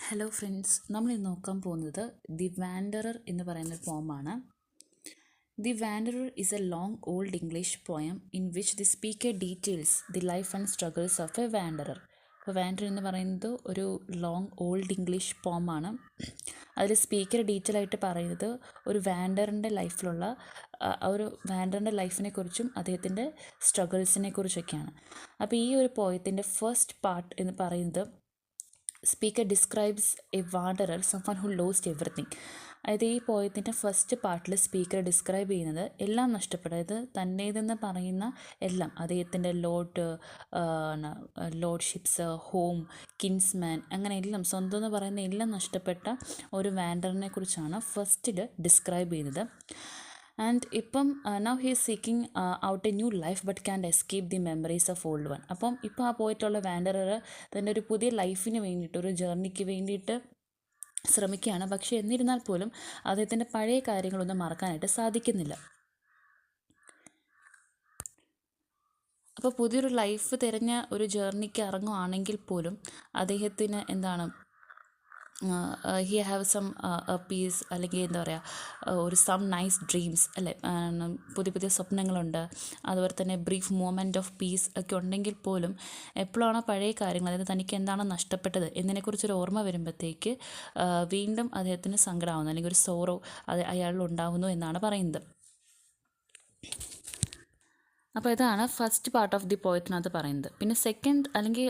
Hello friends, നമ്മൾ ഇന്ന് നോക്കാൻ പോകുന്നത് ദി വാൻഡറർ എന്ന് പറയുന്ന പോമാണ്. The wanderer is a long old English poem in which the speaker details the life and struggles of a wanderer. അപ്പോൾ വാൻഡറർ എന്ന് പറയുന്നത് ഒരു ലോങ് ഓൾഡ് ഇംഗ്ലീഷ് പോമാണ്. അതിൽ സ്പീക്കർ ഡീറ്റെയിൽ ആയിട്ട് പറയുന്നത് ഒരു വാൻഡറിൻ്റെ ലൈഫിലുള്ള ഒരു വാൻഡറിൻ്റെ ലൈഫിനെ കുറിച്ചും അദ്ദേഹത്തിൻ്റെ സ്ട്രഗിൾസിനെ കുറിച്ചൊക്കെയാണ്. അപ്പോൾ ഈ ഒരു പോയത്തിൻ്റെ ഫസ്റ്റ് പാർട്ട് എന്ന് പറയുന്നത് speaker describes a wanderer, someone who lost everything. അതായത് ഈ പോയത്തിൻ്റെ ഫസ്റ്റ് പാർട്ടിൽ സ്പീക്കർ ഡിസ്ക്രൈബ് ചെയ്യുന്നത് എല്ലാം നഷ്ടപ്പെട്ടത് തൻ്റേതെന്ന് പറയുന്ന എല്ലാം, അദ്ദേഹത്തിൻ്റെ ലോഡ്ഷിപ്സ്, ഹോം, കിൻസ്മാൻ, അങ്ങനെ എല്ലാം സ്വന്തം എന്ന് പറയുന്ന എല്ലാം നഷ്ടപ്പെട്ട ഒരു വാൻഡറിനെ കുറിച്ചാണ് ഫസ്റ്റിൽ ഡിസ്ക്രൈബ് ചെയ്യുന്നത്. ആൻഡ് ഇപ്പം now he is seeking out A new life but can escape the memories of old one. അപ്പം ഇപ്പോൾ ആ പോയിട്ടുള്ള വാൻഡറർ തൻ്റെ ഒരു പുതിയ ലൈഫിന് വേണ്ടിയിട്ട്, ഒരു ജേർണിക്ക് വേണ്ടിയിട്ട് ശ്രമിക്കുകയാണ്. പക്ഷേ എന്നിരുന്നാൽ പോലും അദ്ദേഹത്തിൻ്റെ പഴയ കാര്യങ്ങളൊന്നും മറക്കാനായിട്ട് സാധിക്കുന്നില്ല. അപ്പോൾ പുതിയൊരു ലൈഫ് തിരഞ്ഞ ഒരു ജേർണിക്ക് ഇറങ്ങുകയാണെങ്കിൽ പോലും അദ്ദേഹത്തിന് ഹി ഹാവ് സം പീസ്, അല്ലെങ്കിൽ എന്താ പറയുക, ഒരു സം നൈസ് ഡ്രീംസ് അല്ലേ, പുതിയ പുതിയ സ്വപ്നങ്ങളുണ്ട്. അതുപോലെ തന്നെ ബ്രീഫ് മൂമെൻറ്റ് ഓഫ് പീസ് ഒക്കെ ഉണ്ടെങ്കിൽ പോലും എപ്പോഴാണോ പഴയ കാര്യങ്ങൾ, അതായത് തനിക്ക് എന്താണ് നഷ്ടപ്പെട്ടത് എന്നതിനെക്കുറിച്ചൊരു ഓർമ്മ വരുമ്പോഴത്തേക്ക് വീണ്ടും അദ്ദേഹത്തിന് സങ്കടമാവുന്നു, അല്ലെങ്കിൽ ഒരു സോറോ അത് അയാളിൽ ഉണ്ടാവുന്നു എന്നാണ് പറയുന്നത്. അപ്പോൾ ഇതാണ് ഫസ്റ്റ് പാർട്ട് ഓഫ് ദി പോയത്തിനകത്ത് പറയുന്നത്. പിന്നെ സെക്കൻഡ്, അല്ലെങ്കിൽ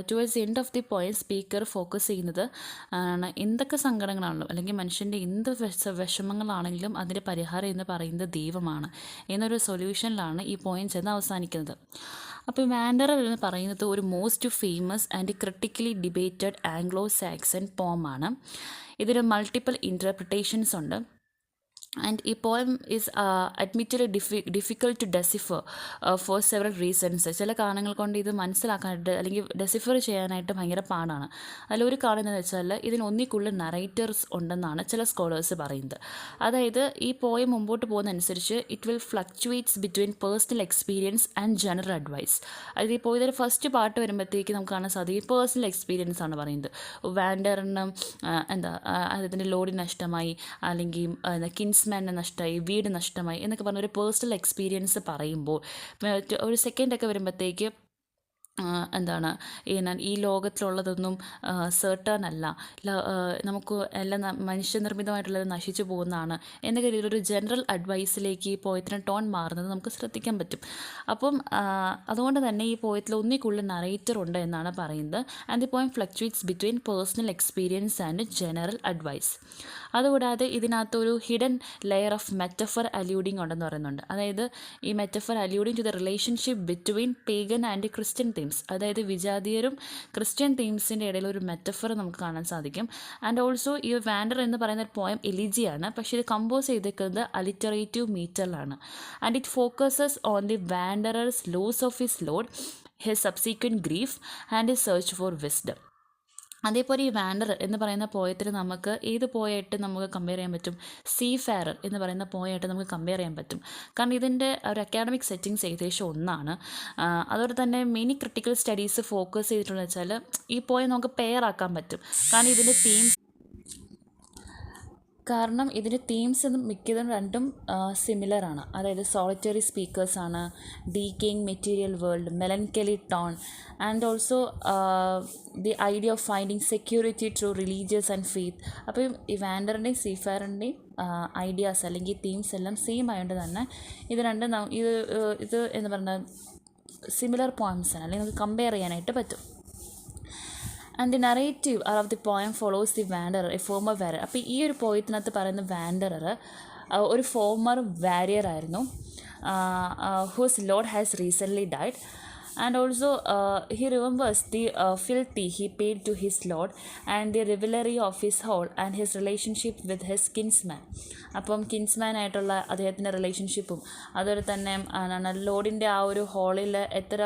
towards the end of the poem speaker focus ചെയ്യുന്നത് എന്തൊക്കെ സങ്കടങ്ങളാണല്ലോ, അല്ലെങ്കിൽ മനുഷ്യൻ്റെ എന്ത് വിഷമങ്ങളാണെങ്കിലും അതിൻ്റെ പരിഹാരം എന്ന് പറയുന്നത് ദൈവമാണ് എന്നൊരു സൊല്യൂഷനിലാണ് ഈ പോയം ചെന്ന് അവസാനിക്കുന്നത്. അപ്പോൾ വാൻഡറർ എന്ന് പറയുന്നത് ഒരു most famous and critically debated Anglo Saxon പോമാണ്. ഇതിന് മൾട്ടിപ്പിൾ ഇൻ്റർപ്രിട്ടേഷൻസ് ഉണ്ട്. ആൻഡ് ഈ poem is admitted difficult to decipher for several reasons. ചില കാരണങ്ങൾ കൊണ്ട് ഇത് മനസ്സിലാക്കാനായിട്ട് അല്ലെങ്കിൽ ഡെസിഫർ ചെയ്യാനായിട്ട് ഭയങ്കര പാടാണ്. അതിലൊരു കാരണം എന്താണെന്ന് വെച്ചാൽ ഇതിന് ഒന്നിക്കുള്ളിൽ നറേറ്റേഴ്സ് ഉണ്ടെന്നാണ് ചില സ്കോളേഴ്സ് പറയുന്നത്. അതായത് ഈ പോയം മുമ്പോട്ട് പോകുന്നതനുസരിച്ച് it will fluctuates between personal experience and general advice. അതായത് ഈ പോയതിൻ്റെ ഫസ്റ്റ് പാർട്ട് വരുമ്പോഴത്തേക്ക് നമുക്ക് കാണാൻ സാധിക്കും പേഴ്സണൽ എക്സ്പീരിയൻസ് ആണ് പറയുന്നത്. വാൻഡറിന് അതിൻ്റെ ലോഡ് നഷ്ടമായി, അല്ലെങ്കിൽ കിൻസ്മാനെ നഷ്ടമായി, വീട് നഷ്ടമായി എന്നൊക്കെ പറഞ്ഞ ഒരു പേഴ്സണൽ എക്സ്പീരിയൻസ് പറയുമ്പോൾ ഒരു സെക്കൻഡൊക്കെ വരുമ്പോഴത്തേക്ക് ഈ ലോകത്തിലുള്ളതൊന്നും സെർട്ടൺ അല്ല, നമുക്ക് എല്ലാം മനുഷ്യനിർമ്മിതമായിട്ടുള്ളത് നശിച്ചു പോകുന്നതാണ് എന്നൊക്കെ രീതിയിലൊരു ജനറൽ അഡ്വൈസിലേക്ക് ഈ പോയത്തിന് ടോൺ മാറുന്നത് നമുക്ക് ശ്രദ്ധിക്കാൻ പറ്റും. അപ്പം അതുകൊണ്ട് തന്നെ ഈ പോയത്തിൽ ഒന്നിക്കുള്ളിൽ നറേറ്റർ ഉണ്ട് എന്നാണ് പറയുന്നത്. And the poem fluctuates between personal experience and general advice. അതുകൂടാതെ ഇതിനകത്തൊരു hidden layer of metaphor alluding ഉണ്ടെന്ന് പറയുന്നുണ്ട്. അതായത് ഈ metaphor alluding to the relationship between pagan and Christian themes. അതായത് വിജാതീയരും ക്രിസ്ത്യൻ തീംസിൻ്റെ ഇടയിൽ ഒരു മെറ്റഫർ നമുക്ക് കാണാൻ സാധിക്കും. ആൻഡ് ഓൾസോ ഈ വാൻഡർ എന്ന് പറയുന്ന ഒരു പോയം എലിജിയാണ്, പക്ഷേ ഇത് കമ്പോസ് ചെയ്തേക്കുന്നത് അലിറ്ററേറ്റീവ് മീറ്ററിലാണ്. And it focuses on the wanderer's loss of his lord, his subsequent grief and his search for wisdom. അതേപോലെ ഈ വാൻഡർ എന്ന് പറയുന്ന പോയത്തിൽ നമുക്ക് ഏത് പോയായിട്ട് നമുക്ക് കമ്പയർ ചെയ്യാൻ പറ്റും? സീ ഫെയറർ എന്ന് പറയുന്ന പോയായിട്ട് നമുക്ക് കമ്പയർ ചെയ്യാൻ പറ്റും. കാരണം ഇതിൻ്റെ ഒരു അക്കാഡമിക് സെറ്റിങ്സ് ഏകദേശം ഒന്നാണ്. അതുപോലെ തന്നെ മെനി ക്രിട്ടിക്കൽ സ്റ്റഡീസ് ഫോക്കസ് ചെയ്തിട്ടുണ്ടെന്ന് വെച്ചാൽ ഈ പോയം നമുക്ക് പെയർ ആക്കാൻ പറ്റും. കാരണം ഇതിൻ്റെ തീംസ് മിക്കതും രണ്ടും സിമിലറാണ്. അതായത് സോളിറ്ററി സ്പീക്കേഴ്സാണ്, decaying material world, melancholy tone, and also the idea of finding security through religious and faith. അപ്പോൾ ഈ വാൻഡറിൻ്റെയും സീഫെയറിൻ്റെയും ഐഡിയാസ് അല്ലെങ്കിൽ തീംസ് എല്ലാം സെയിം ആയതുകൊണ്ട് തന്നെ ഇത് രണ്ടും ഇത് എന്ന് പറഞ്ഞാൽ സിമിലർ പോയിംസാണ്, അല്ലെങ്കിൽ നമുക്ക് കമ്പയർ ചെയ്യാനായിട്ട് പറ്റും. And the narrative of the poem follows the wanderer, a former warrior. അപ്പോൾ ഈ ഒരു പോയത്തിനകത്ത് പറയുന്ന വാൻഡറർ ഒരു ഫോമർ വാരിയർ ആയിരുന്നു, whose lord has recently died. And also he remembers the fealty he paid to his lord and the rivalry of his hall and his relationship with his kinsman. അപ്പം കിൻസ്മാനായിട്ടുള്ള അദ്ദേഹത്തിൻ്റെ റിലേഷൻഷിപ്പും അതുപോലെ തന്നെ ലോഡിൻ്റെ ആ ഒരു ഹാളിൽ എത്ര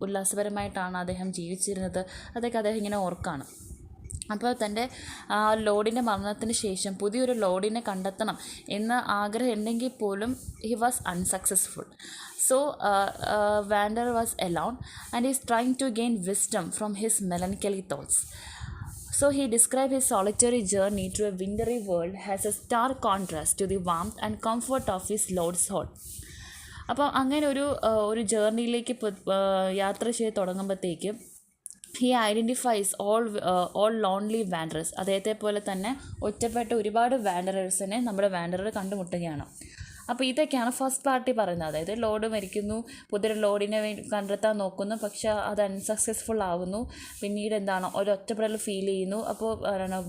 ഉല്ലാസപരമായിട്ടാണ് അദ്ദേഹം ജീവിച്ചിരുന്നത് അതൊക്കെ അദ്ദേഹം ഇങ്ങനെ ഓർക്കാണ്. അപ്പോൾ തൻ്റെ ലോഡിൻ്റെ മരണത്തിന് ശേഷം പുതിയൊരു ലോഡിനെ കണ്ടെത്തണം എന്ന ആഗ്രഹം ഉണ്ടെങ്കിൽ പോലും he was unsuccessful. So Vander was alone and is trying to gain wisdom from his melancholy thoughts. So he described his solitary journey through a wintry world as a stark contrast to the warmth and comfort of his Lord's hall. അപ്പം അങ്ങനെ ഒരു ജേർണിയിലേക്ക് യാത്ര ചെയ്ത് തുടങ്ങുമ്പോഴത്തേക്കും he identifies all lonely വാൻഡറേഴ്സ്. അദ്ദേഹത്തെ പോലെ തന്നെ ഒറ്റപ്പെട്ട ഒരുപാട് വാൻഡറേഴ്സിനെ നമ്മുടെ വാൻഡറർ കണ്ടുമുട്ടുകയാണ്. അപ്പോൾ ഇതൊക്കെയാണ് ഫസ്റ്റ് പാർട്ടി പറയുന്നത്. അതായത് ലോഡ് മരിക്കുന്നു, പുതിയൊരു ലോഡിനെ കണ്ടെത്താൻ നോക്കുന്നു, പക്ഷെ അത് അൺസക്സസ്ഫുൾ ആവുന്നു. പിന്നീട് എന്താണ് ഒരു ഒറ്റപ്പെടൽ ഫീൽ ചെയ്യുന്നു. അപ്പോൾ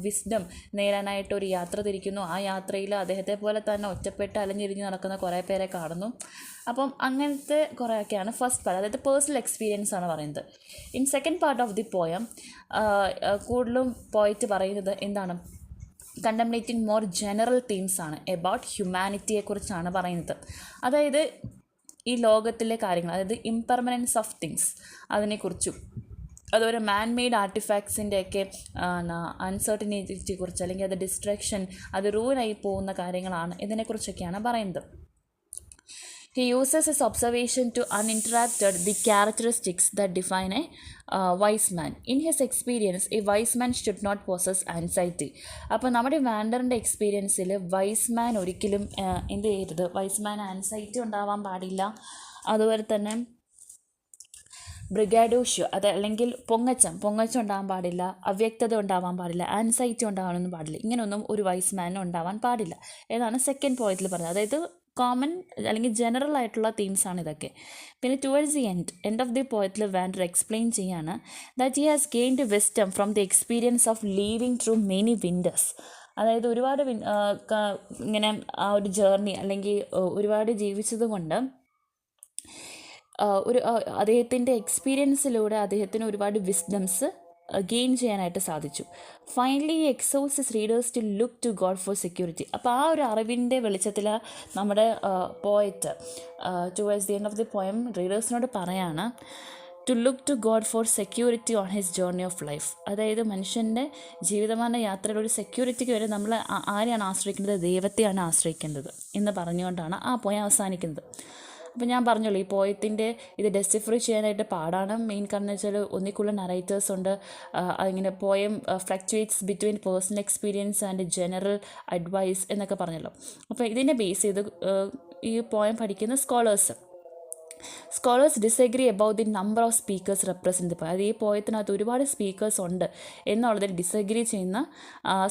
വിസ്ഡം നേടാനായിട്ട് ഒരു യാത്ര തിരിക്കുന്നു. ആ യാത്രയിൽ അദ്ദേഹത്തെ പോലെ തന്നെ ഒറ്റപ്പെട്ട് അലഞ്ഞിരിഞ്ഞ് നടക്കുന്ന കുറേ പേരെ കാണുന്നു. അപ്പം അങ്ങനത്തെ കുറേയൊക്കെയാണ് ഫസ്റ്റ് പാർട്ട്, അതായത് പേഴ്സണൽ എക്സ്പീരിയൻസ് ആണ് പറയുന്നത്. In second part of the poem കൂടുതലും പോയിട്ട് പറയുന്നത് എന്താണ്, കണ്ടംപ്ലേറ്റിംഗ് മോർ ജനറൽ തീംസ് ആണ്, എബൌട്ട് ഹ്യൂമാനിറ്റിയെക്കുറിച്ചാണ് പറയുന്നത്. അതായത് ഈ ലോകത്തിലെ കാര്യങ്ങൾ, അതായത് ഇംപെർമനൻസ് ഓഫ് തിങ്സ് അതിനെക്കുറിച്ചും അതുപോലെ മാൻ മെയ്ഡ് ആർട്ടിഫാക്ട്സിൻ്റെയൊക്കെ അൺസർട്ടനിറ്റിയെക്കുറിച്ച്, അല്ലെങ്കിൽ അത് ഡിസ്ട്രക്ഷൻ, അത് റൂനായി പോകുന്ന കാര്യങ്ങളാണ്, ഇതിനെക്കുറിച്ചൊക്കെയാണ് പറയുന്നത്. He uses his observation to uninterrupted the characteristics that define a wise man. In his experience, a wise man should not possess anxiety. അപ്പോൾ നമ്മുടെ വാൻഡറിൻ്റെ എക്സ്പീരിയൻസിൽ വൈസ് മാൻ ഒരിക്കലും എന്ത് ചെയ്യരുത്, വൈസ് മാൻ ആൻസൈറ്റി ഉണ്ടാവാൻ പാടില്ല. അതുപോലെ തന്നെ ബ്രിഗാഡോഷ്യോ, അത് അല്ലെങ്കിൽ പൊങ്ങച്ചം ഉണ്ടാവാൻ പാടില്ല, അവ്യക്തത ഉണ്ടാവാൻ പാടില്ല, ആൻസൈറ്റി ഉണ്ടാവാനൊന്നും പാടില്ല. ഇങ്ങനെയൊന്നും ഒരു വൈസ് മാൻ ഉണ്ടാവാൻ പാടില്ല എന്നാണ് സെക്കൻഡ് പോയിന്റിൽ പറഞ്ഞത്. അതായത് കോമൺ അല്ലെങ്കിൽ ജനറൽ ആയിട്ടുള്ള തീംസാണ് ഇതൊക്കെ. പിന്നെ towards the end of the പോയത്തിൽ വാൻഡർ എക്സ്പ്ലെയിൻ ചെയ്യാണ് that he has gained wisdom from the experience of living through many winters. അതായത് ഒരുപാട് ഇങ്ങനെ ആ ഒരു ജേർണി അല്ലെങ്കിൽ ഒരുപാട് ജീവിച്ചത് കൊണ്ട് അദ്ദേഹത്തിൻ്റെ എക്സ്പീരിയൻസിലൂടെ അദ്ദേഹത്തിന് ഒരുപാട് വിസ്ഡംസ് ഗെയിൻ ചെയ്യാനായിട്ട് സാധിച്ചു. ഫൈനലി എക്സോസ് his readers to look to God for security. അപ്പോൾ ആ ഒരു അറിവിൻ്റെ വെളിച്ചത്തിൽ നമ്മുടെ poet towards the end of the poem റീഡേഴ്സിനോട് പറയാണ് to look to God for security on his journey of life. അതായത് മനുഷ്യൻ്റെ ജീവിതമാന യാത്രയിൽ ഒരു സെക്യൂരിറ്റിക്ക് വരെ നമ്മൾ ആരെയാണ് ആശ്രയിക്കേണ്ടത്, ദൈവത്തെയാണ് ആശ്രയിക്കേണ്ടത് എന്ന് പറഞ്ഞുകൊണ്ടാണ് ആ പോയം അവസാനിക്കുന്നത്. അപ്പോൾ ഞാൻ പറഞ്ഞല്ലോ, ഈ പോയത്തിൻ്റെ ഇത് ഡെസിഫർ ചെയ്യാനായിട്ട് പാടാണ്. മെയിൻ കാരണം വെച്ചാൽ ഒന്നിക്കുള്ള നറേറ്റേഴ്സ് ഉണ്ട്. അതിങ്ങനെ poem fluctuates between personal experience and general advice എന്നൊക്കെ പറഞ്ഞല്ലോ. അപ്പോൾ ഇതിനെ ബേസ് ചെയ്ത് ഈ പോയം പഠിക്കുന്ന scholars disagree about the number of speakers represent. അത് ഈ പോയത്തിനകത്ത് ഒരുപാട് സ്പീക്കേഴ്സ് ഉണ്ട് എന്നുള്ളതിൽ ഡിസഗ്രി ചെയ്യുന്ന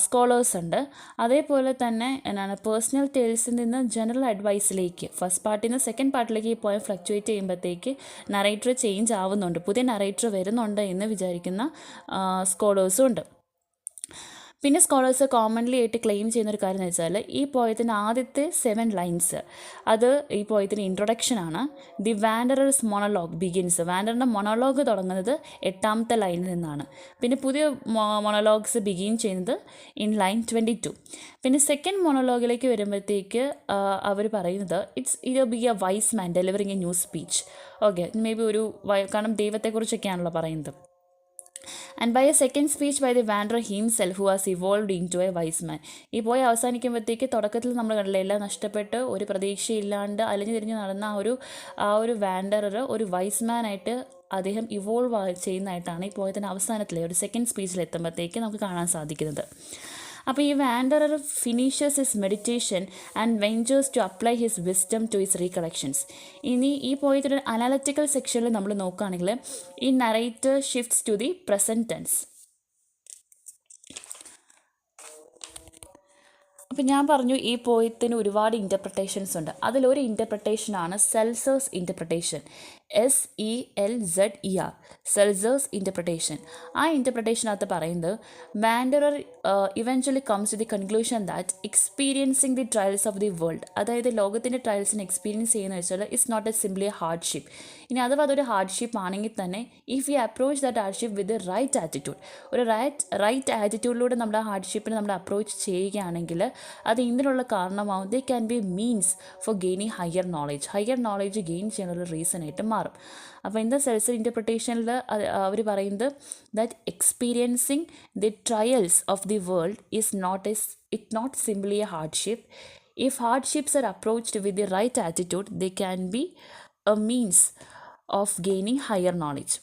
സ്കോളേഴ്സ് ഉണ്ട്. അതേപോലെ തന്നെ എന്നാണ് പേഴ്സണൽ ടെയിൽസിൽ നിന്ന് ജനറൽ അഡ്വൈസിലേക്ക് ഫസ്റ്റ് പാർട്ടിൽ നിന്ന് സെക്കൻഡ് പാർട്ടിലേക്ക് ഈ പോയം ഫ്ലക്ച്വേറ്റ് ചെയ്യുമ്പോഴത്തേക്ക് നറേറ്റർ ചേഞ്ച് ആവുന്നുണ്ട്, പുതിയ നറേറ്റർ വരുന്നുണ്ട് എന്ന് വിചാരിക്കുന്ന സ്കോളേഴ്സും ഉണ്ട്. പിന്നെ സ്കോളേഴ്സ് കോമൺലി ആയിട്ട് ക്ലെയിം ചെയ്യുന്നൊരു കാര്യം എന്ന് വെച്ചാൽ ഈ പോയത്തിൻ്റെ ആദ്യത്തെ 7 ലൈൻസ് അത് ഈ പോയത്തിൻ്റെ ഇൻട്രൊഡക്ഷനാണ്. The wanderer's monologue begins. വാൻഡറിൻ്റെ മൊണോലോഗ് തുടങ്ങുന്നത് 8ാമത്തെ ലൈനിൽ നിന്നാണ്. പിന്നെ പുതിയ മൊണോലോഗ്സ് ബിഗിൻ ചെയ്യുന്നത് ഇൻ ലൈൻ 22. പിന്നെ സെക്കൻഡ് മൊണോലോഗിലേക്ക് വരുമ്പോഴത്തേക്ക് അവർ പറയുന്നത് ഇത് by a wise man delivering a new speech. Okay, maybe കാരണം ദൈവത്തെക്കുറിച്ചൊക്കെയാണല്ലോ പറയുന്നത്. And by a second speech by the wanderer himself who has evolved into a wise man. ഈ പോയി അവസാനിക്കുമ്പോഴത്തേക്ക് തുടക്കത്തിൽ നമ്മൾ കണ്ടില്ല, എല്ലാം നഷ്ടപ്പെട്ട് ഒരു പ്രതീക്ഷയില്ലാണ്ട് അലഞ്ഞു തിരിഞ്ഞ് നടന്ന ആ ഒരു വാൻഡറർ ഒരു വൈസ് മാനായിട്ട് അദ്ദേഹം ഇവോൾവ് ചെയ്യുന്നതായിട്ടാണ് ഈ പോയതിൻ്റെ അവസാനത്തിലെ ഒരു സെക്കൻഡ് സ്പീച്ചിൽ എത്തുമ്പോഴത്തേക്ക് നമുക്ക് കാണാൻ സാധിക്കുന്നത്. അപ്പോൾ ഈ wanderer finishes his meditation and ventures to apply his wisdom to his recollections. ഇനി ഈ പോയതൊരു അനാലിറ്റിക്കൽ സെക്ഷനിൽ നമ്മൾ നോക്കുകയാണെങ്കിൽ ഈ narrator shifts to the present tense. അപ്പം ഞാൻ പറഞ്ഞു ഈ പോയത്തിന് ഒരുപാട് ഇൻ്റർപ്രിട്ടേഷൻസ് ഉണ്ട്. അതിലൊരു ഇൻ്റർപ്രിട്ടേഷനാണ് Selzer's interpretation, SELZER, Selzer's interpretation. ആ ഇൻ്റർപ്രിട്ടേഷനകത്ത് പറയുന്നത് wanderer eventually comes to the conclusion that experiencing the trials of the world, അതായത് ലോകത്തിൻ്റെ ട്രയൽസിനെ എക്സ്പീരിയൻസ് ചെയ്യുന്ന വെച്ചാൽ it's not A simply a hardship. ഇനി അഥവാ അതൊരു ഹാർഡ്ഷിപ്പ് ആണെങ്കിൽ തന്നെ if you approach that hardship with right attitude, ഒരു റൈറ്റ് ആറ്റിറ്റ്യൂഡിലൂടെ നമ്മൾ ആ ഹാർഡ്ഷിപ്പിനെ നമ്മൾ അപ്രോച്ച് ചെയ്യുകയാണെങ്കിൽ അത് ഇതിനുള്ള കാരണമാവും. They can be means for gaining higher knowledge gain ചെയ്യാനുള്ള റീസണായിട്ട് മാറും. അപ്പോൾ ഇൻ ദ സെൽസർ ഇൻ്റർപ്രിട്ടേഷനിൽ അവർ പറയുന്നത് that experiencing the trials of the world is not simply a hardship. If hardships are approached with the right attitude, they can be a means of gaining higher knowledge.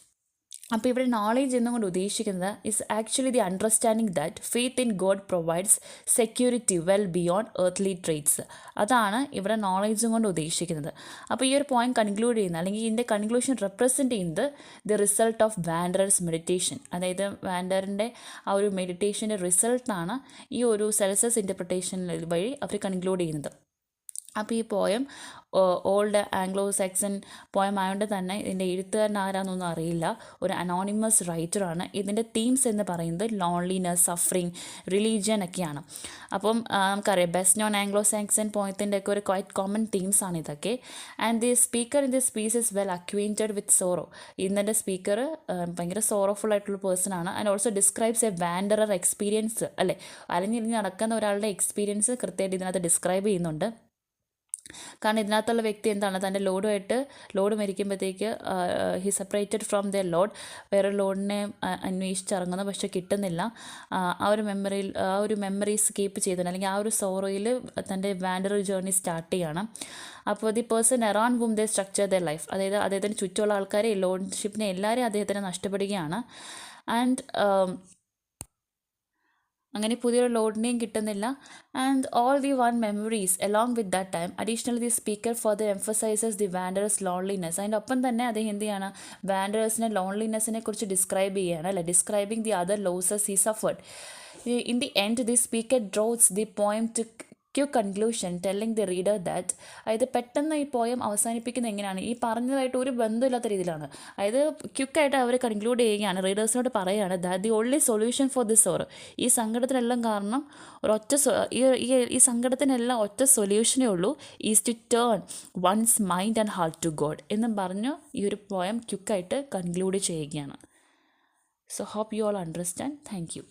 അപ്പോൾ ഇവിടെ knowledge എന്നുകൊണ്ട് ഉദ്ദേശിക്കുന്നത് is actually the understanding that faith in God provides security well beyond earthly traits. അതാണ് ഇവിടെ നോളേജും കൊണ്ട് ഉദ്ദേശിക്കുന്നത്. അപ്പോൾ ഈ ഒരു പോയിന്റ് കൺക്ലൂഡ് ചെയ്യുന്ന അല്ലെങ്കിൽ ഇതിൻ്റെ കൺക്ലൂഷൻ റെപ്രസെൻറ്റ് ചെയ്യുന്നത് ദി റിസൾട്ട് ഓഫ് വാൻഡറേഴ്സ് മെഡിറ്റേഷൻ, അതായത് വാൻഡറിൻ്റെ ആ ഒരു മെഡിറ്റേഷൻ്റെ റിസൾട്ടാണ് ഈ ഒരു സെൽസസ് ഇൻ്റർപ്രിട്ടേഷൻ വഴി അവർ കൺക്ലൂഡ് ചെയ്യുന്നത്. അപ്പോൾ ഈ poem old Anglo Saxon poem ആയതുകൊണ്ട് തന്നെ ഇതിൻ്റെ എഴുത്തുകാരൻ ആരാന്നൊന്നും അറിയില്ല, ഒരു അനോണിമസ് റൈറ്ററാണ്. ഇതിൻ്റെ തീംസ് എന്ന് പറയുന്നത് ലോൺലിനെസ്, സഫറിങ്, റിലീജിയൻ ഒക്കെയാണ്. അപ്പം നമുക്കറിയാം ബെസ്റ്റ് നോൺ ആംഗ്ലോ സാക്സൺ പോയത്തിൻ്റെ ഒക്കെ ഒരു ക്വൈറ്റ് കോമൺ തീംസ് ആണ് ഇതൊക്കെ. And the speaker in this piece is well acquainted with sorrow. ഇതിൻ്റെ സ്പീക്കർ ഭയങ്കര സോറോഫുൾ ആയിട്ടുള്ള പേഴ്സൺ ആണ്. And also describes a wanderer experience, അല്ലേ, അലഞ്ഞിരിഞ്ഞ് നടക്കുന്ന ഒരാളുടെ എക്സ്പീരിയൻസ് കൃത്യമായിട്ട് ഇതിനകത്ത് ഡിസ്ക്രൈബ് ചെയ്യുന്നുണ്ട്. കാരണം ഇതിനകത്തുള്ള വ്യക്തി എന്താണ്, തൻ്റെ ലോഡ് മരിക്കുമ്പോഴത്തേക്ക് he separated from the lord, വേറെ ലോഡിനെ അന്വേഷിച്ചിറങ്ങുന്നു, പക്ഷെ കിട്ടുന്നില്ല. ആ ഒരു മെമ്മറീസ് കീപ്പ് ചെയ്യുന്നുണ്ട്, അല്ലെങ്കിൽ ആ ഒരു സോറോയിൽ തൻ്റെ വാൻഡറൽ ജേർണി സ്റ്റാർട്ട് ചെയ്യണം. അപ്പോൾ ദി പേഴ്സൺ അറൗണ്ട് വും ദേ സ്ട്രക്ചർ ദ ലൈഫ്, അതായത് അദ്ദേഹത്തിന് ചുറ്റുമുള്ള ആൾക്കാരെ, ലോഡ്ഷിപ്പിനെ എല്ലാവരെയും അദ്ദേഹത്തിന് നഷ്ടപ്പെടുകയാണ്. ആൻഡ് അങ്ങനെ പുതിയൊരു ലോഡിനെയും കിട്ടുന്നില്ല. And all the one memories along with that time. Additionally the speaker further emphasises the wanderer's loneliness. അതിൻ്റെ ഒപ്പം തന്നെ അദ്ദേഹം എന്ത് ചെയ്യാണ്, വാൻഡറേഴ്സിനെ ലോൺലിനെസ്സിനെ കുറിച്ച് ഡിസ്ക്രൈബ് ചെയ്യുകയാണ്, അല്ലെ, describing the other losses he suffered. In the end the speaker draws the poem to quick conclusion telling the reader that. അതായത് പെട്ടെന്ന് ഈ പോയം അവസാനിപ്പിക്കുന്നത് എങ്ങനെയാണ്, ഈ പറഞ്ഞതായിട്ട് ഒരു ബന്ധമില്ലാത്ത രീതിയിലാണ്. അതായത് ക്വിക്കായിട്ട് അവർ കൺക്ലൂഡ് ചെയ്യുകയാണ്, റീഡേഴ്സിനോട് പറയുകയാണ് that the only solution for this sorrow. ഈ സങ്കടത്തിനെല്ലാം കാരണം ഈ സങ്കടത്തിനെല്ലാം ഒറ്റ സൊല്യൂഷനേ ഉള്ളൂ, is to turn one's mind and heart to God എന്നും പറഞ്ഞു ഈ ഒരു പോയം ക്വിക്കായിട്ട് കൺക്ലൂഡ് ചെയ്യുകയാണ്. So hope you all understand. Thank U.